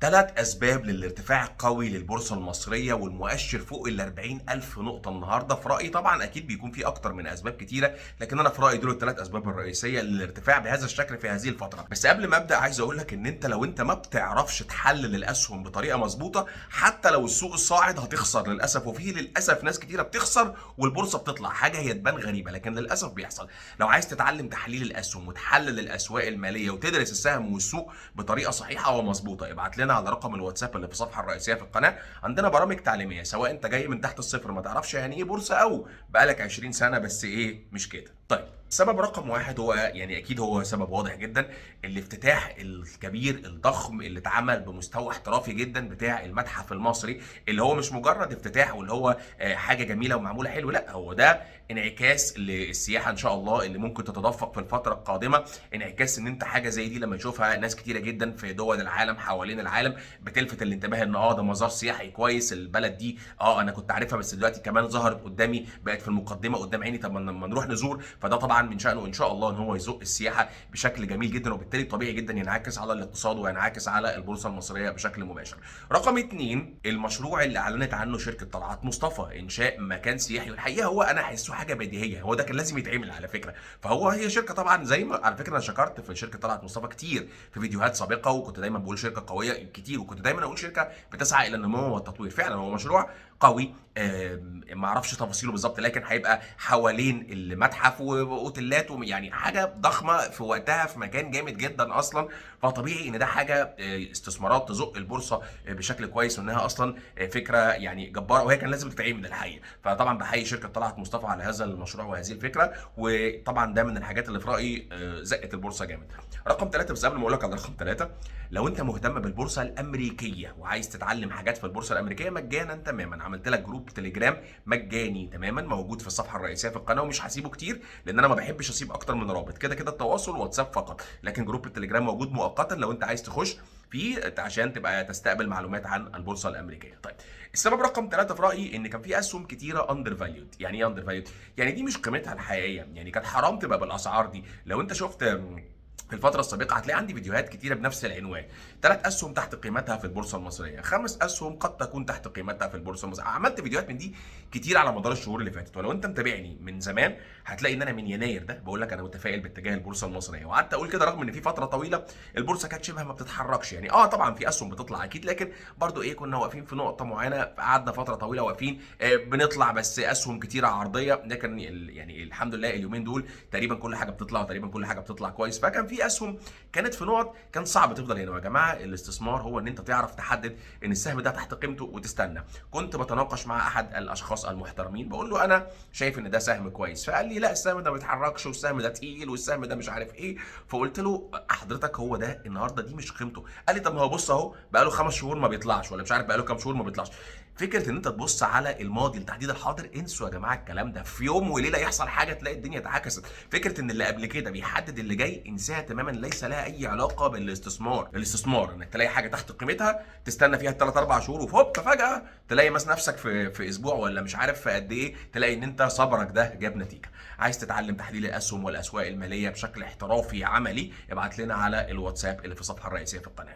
3 أسباب للارتفاع القوي للبورصة المصرية والمؤشر فوق ال40,000 نقطة النهارده، في رأيي طبعًا أكيد بيكون في أكتر من أسباب كتيرة، لكن أنا في رأيي دول ال3 أسباب الرئيسية للارتفاع بهذا الشكل في هذه الفترة. بس قبل ما أبدأ عايز أقول لك إن أنت لو أنت ما بتعرفش تحلل الأسهم بطريقة مضبوطة، حتى لو السوق الصاعد هتخسر للأسف، وفي للأسف ناس كتيرة بتخسر والبورصة بتطلع، حاجة هي تبان غريبة لكن للأسف بيحصل. لو عايز تتعلم تحليل الأسهم وتحلل الأسواق المالية وتدرس السهم والسوق بطريقة صحيحة ومضبوطة، ابعت لنا على رقم الواتساب اللي في الصفحه الرئيسيه في القناه. عندنا برامج تعليميه سواء انت جاي من تحت الصفر ما تعرفش يعني ايه بورصه، او بقالك 20 سنه بس ايه مش كده. طيب، السبب رقم واحد هو يعني اكيد هو سبب واضح جدا، الافتتاح الكبير الضخم اللي اتعمل بمستوى احترافي جدا بتاع المتحف المصري، اللي هو مش مجرد افتتاح واللي هو حاجه جميله ومعموله حلو، لا هو ده انعكاس للسياحه ان شاء الله اللي ممكن تتدفق في الفتره القادمه. انعكاس ان انت حاجه زي دي لما تشوفها ناس كتيره جدا في دول العالم حوالين العالم بتلفت الانتباه ان ده مزار سياحي كويس. البلد دي انا كنت عارفها بس دلوقتي كمان ظهرت قدامي، بقت في المقدمه قدام عيني، طب ما لما نروح نزور، فده طبعا من شانه ان شاء الله ان هو يزق السياحه بشكل جميل جدا، وبالتالي طبيعي جدا ينعكس على الاقتصاد وينعكس على البورصه المصريه بشكل مباشر. رقم اتنين، المشروع اللي اعلنت عنه شركه طلعت مصطفى، انشاء مكان سياحي، والحقيقه هو انا احسه حاجه بديهيه، هو ده كان لازم يتعمل على فكره. هي شركه طبعا، زي ما على فكره انا شكرت في شركه طلعت مصطفى كتير في فيديوهات سابقه، وكنت دايما بقول شركه قويه كتير، وكنت دايما اقول شركه بتسعى الى النمو والتطوير. فعلا هو مشروع قوي، ما اعرفش تفاصيله بالظبط، لكن هيبقى حوالين المتحف واوتيلات يعني حاجه ضخمه في وقتها في مكان جامد جدا اصلا. فطبيعي ان ده حاجه استثمارات تزق البورصه بشكل كويس، وانها اصلا فكره يعني جباره، وهي كان لازم تتعمل الحقيقه. فطبعا بحيي شركه طلعت مصطفى على هذا المشروع وهذه الفكره، وطبعا ده من الحاجات اللي في رايي زقت البورصه جامد. رقم ثلاثة، بس قبل ما اقول لك على رقم ثلاثة، لو انت مهتم بالبورصه الامريكيه وعايز تتعلم حاجات في البورصه الامريكيه مجانا تماما، عملت لك جروب تليجرام مجاني تماما موجود في الصفحه الرئيسيه في القناه، ومش هسيبه كتير لان انا ما بحبش اسيب اكتر من رابط، كده كده التواصل واتساب فقط، لكن جروب التليجرام موجود مؤقتا لو انت عايز تخش فيه عشان تبقى تستقبل معلومات عن البورصه الامريكيه. طيب، السبب رقم ثلاثة في رايي ان كان في اسهم كتيره اندر فاليود. يعني ايه اندر فاليود؟ يعني دي مش قيمتها الحقيقيه، يعني كانت حرام تبقى بالاسعار دي. لو انت شفت في الفترة السابقة هتلاقي عندي فيديوهات كتيرة بنفس العنوان، 3 أسهم تحت قيمتها في البورصة المصرية، 5 أسهم قد تكون تحت قيمتها في البورصة المصرية. عملت فيديوهات من دي كتير على مدار الشهور اللي فاتت، ولو أنت متابعني من زمان هتلاقي إن أنا من يناير ده بقول لك أنا متفائل باتجاه البورصة المصرية، وقعدت أقول كده رغم إن في فترة طويلة البورصة كانت شبه ما بتتحركش. يعني طبعا في أسهم بتطلع أكيد، لكن برضو كنا واقفين في نقطة معينة، قعدنا فترة طويلة واقفين بنطلع بس أسهم كتيرة عرضية، لكن يعني الحمد لله اليومين دول تقريبا كل حاجة بتطلع، وتقريبا كل حاجة بتطلع كويس. فكان في أسهم كانت في نقط كان صعب تفضل هنا. يا جماعه الاستثمار هو ان انت تعرف تحدد ان السهم ده تحت قيمته وتستنى. كنت بتناقش مع احد الاشخاص المحترمين بقول له انا شايف ان ده سهم كويس، فقال لي لا السهم ده ما بيتحركش، والسهم ده تقيل، والسهم ده مش عارف ايه. فقلت له حضرتك هو ده النهارده دي مش قيمته. قال لي طب ما هو بص اهو بقى له 5 شهور ما بيطلعش، ولا مش عارف بقى له كام شهور ما بيطلعش. فكره ان انت تبص على الماضي لتحديد الحاضر، انسوا يا جماعه الكلام ده، في يوم وليله يحصل حاجه تلاقي الدنيا اتعكست. فكره ان اللي قبل كده بيحدد اللي جاي انساها تماما، ليس لها اي علاقه الاستثمار انك تلاقي حاجه تحت قيمتها تستنى فيها 3 4 شهور وهوب فجاه تلاقي نفسك في اسبوع ولا مش عارف في قد ايه تلاقي ان انت صبرك ده جاب نتيجه. عايز تتعلم تحليل الاسهم والاسواق الماليه بشكل احترافي عملي، ابعت لنا على الواتساب اللي في الصفحه الرئيسيه في القناه.